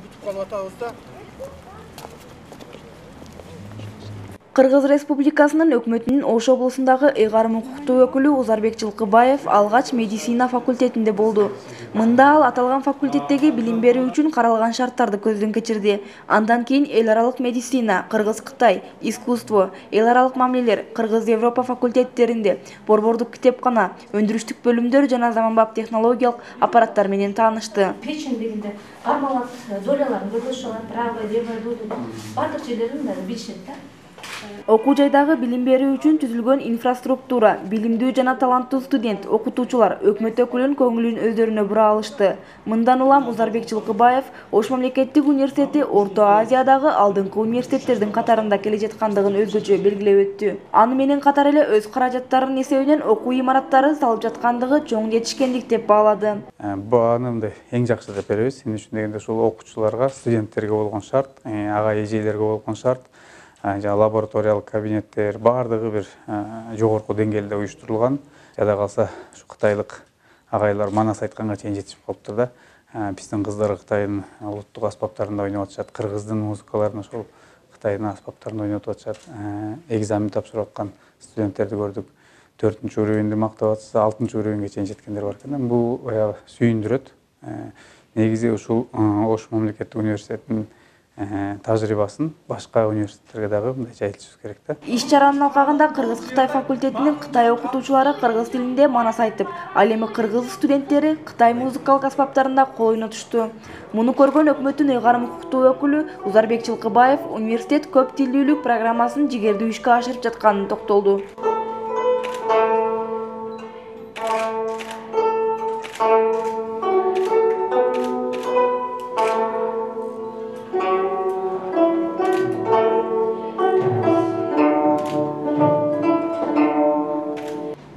бүтүп калып атабыз да. Кыргыз Республикасынын өкмөтүнүн Ош облусундагы ыйгарым укуктуу өкүлү Узарбек Жылкыбаев алгач медицина факультетинде болду. Мында ал аталган факультеттеги билим берүү үчүн каралган шарттарды көздөн кечирди. Андан кийин эл аралык медицина, Кыргыз-Кытай, искусство, эл аралык мамилелер, Кыргыз-Европа факультеттеринде борбордук китепкана, өндүрүштүк бөлүмдөр жана заманбап технологиялык аппараттар менен таанышты. Печень дегенде кармалат доляларын көрсөтүп алат, правый, левый бөлүп, бардык жерлерин да билишет да. Окуу жайдагы билим берүү үчүн түзүлгөн инфраструктура, билимдүү жана таланттуу студент, окутуучулар өкмөт өкүлүнүн көңүлүн өздөрүнө бура алышты. Мындан улам Узарбек Жылкыбаев Ош мамлекеттик университети Орто Азиядагы алдыңкы университеттердин катарында келе жаткандыгын өзгөчө белгилеп өттү. Аны менен катар эле өз каражаттарынын эсебинен окуу имараттары салып жаткандыгы чоң жетишкендик деп баалады. Баанымды эң жакшы деп беребиз. Эмне үчүн дегенде ушул окуучуларга, студенттерге болгон шарт, ага эжелерге болгон шарт, лабораториялык кабинеттер баардыгы бир жогорку деңгээлде уюштурулган. Жада калса ушу кытайлык агайлар манас айтканга чейин жетишип калыптыр да. Биздин кыздар Кытайдын улуттук аспаптарында ойноп атышат, Кыргыздын музыкаларын ошол Кытайдын аспаптарында ойноп атышат. Экзамен тапшырып аткан студенттерди көрдүк. 4-уровеньди мактап атышса, 6-уровеньге чейин жеткендер бар экен. Бул баягы сүйүндүрөт. Негизи ушул Ош мамлекеттик университетинин тажрыйбасын башка университеттерге дагы мындай жайылтышыбыз керек да. Иш чаранын алкагында Кыргыз-Кытай факультетинин Кытай окутуучулары кыргыз тилинде манас айтып, ал эми кыргыз студенттери Кытай музыкалык аспаптарында кол ойнотушту. Муну көргөн өкмөттүн ыйгарым укуктуу өкүлү Узарбек Жылкыбаев университет көп тилдүүлүк программасын жигердүү ишке ашырып жатканын токтолду.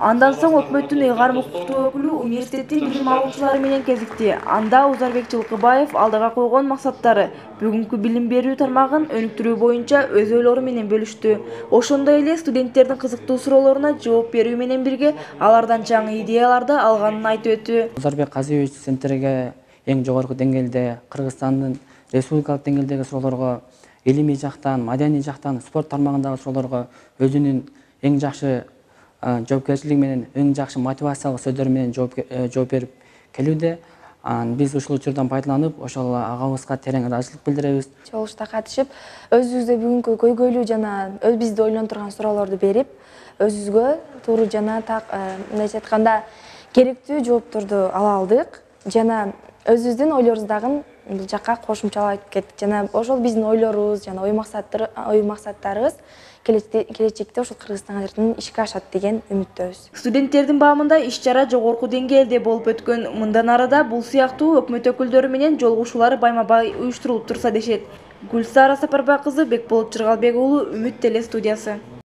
Андан соң өкмөттүн ыйгарым укуктуу өкүлү университеттин билим алуучулары менен кезикти. Анда Узарбек Жылкыбаев алдыга койгон максаттары, бүгүнкү билим берүү тармагын өнүктүрүү боюнча өз ойлору менен бөлүштү. Ошондой эле студенттердин кызыктуу суроолоруна жооп берүү менен бирге алардан жаңы идеяларды алганын айтып өттү. Узарбек Казиевич студенттерге эң жогорку деңгээлде Кыргызстандын республикалык деңгээлдеги суроолорго, илимий жактан, маданий жактан, спорт тармагындагы суроолорго өзүнүн эң жакшы жоопкерчилиги менен, эң жакшы мотивациялык сөздөр менен жооп берип келүүдө. Биз ушул учурдан пайдаланып, ошол агабызга терең ыраазычылык билдиребиз. Чогулушта катышып, өзүбүздө бүгүнкү көйгөйлүү жана бизди ойлонтурган суроолорду берип, өзүбүзгө туура жана мындайча айтканда керектүү жоопторду ала алдык жана өзүбүздүн ойлорубуздагы бул жакка кошумчалап айтып кеттик. Жана ошол биздин ойлорубуз жана ой максаттарыбыз келечекте ушул Кыргызстанга эртең ишке ашат деген үмүттөбүз. Студенттердин баамында иш чара жогорку деңгээлде болуп өткөн. Мындан арада бул сыяктуу өкмөт өкүлдөрү менен жолугушуулар байма-бай уюштурулуп турса дешет. Гүлсара Сапарбай кызы, Бекболот Жыргалбек уулу, Үмүт телестудиясы.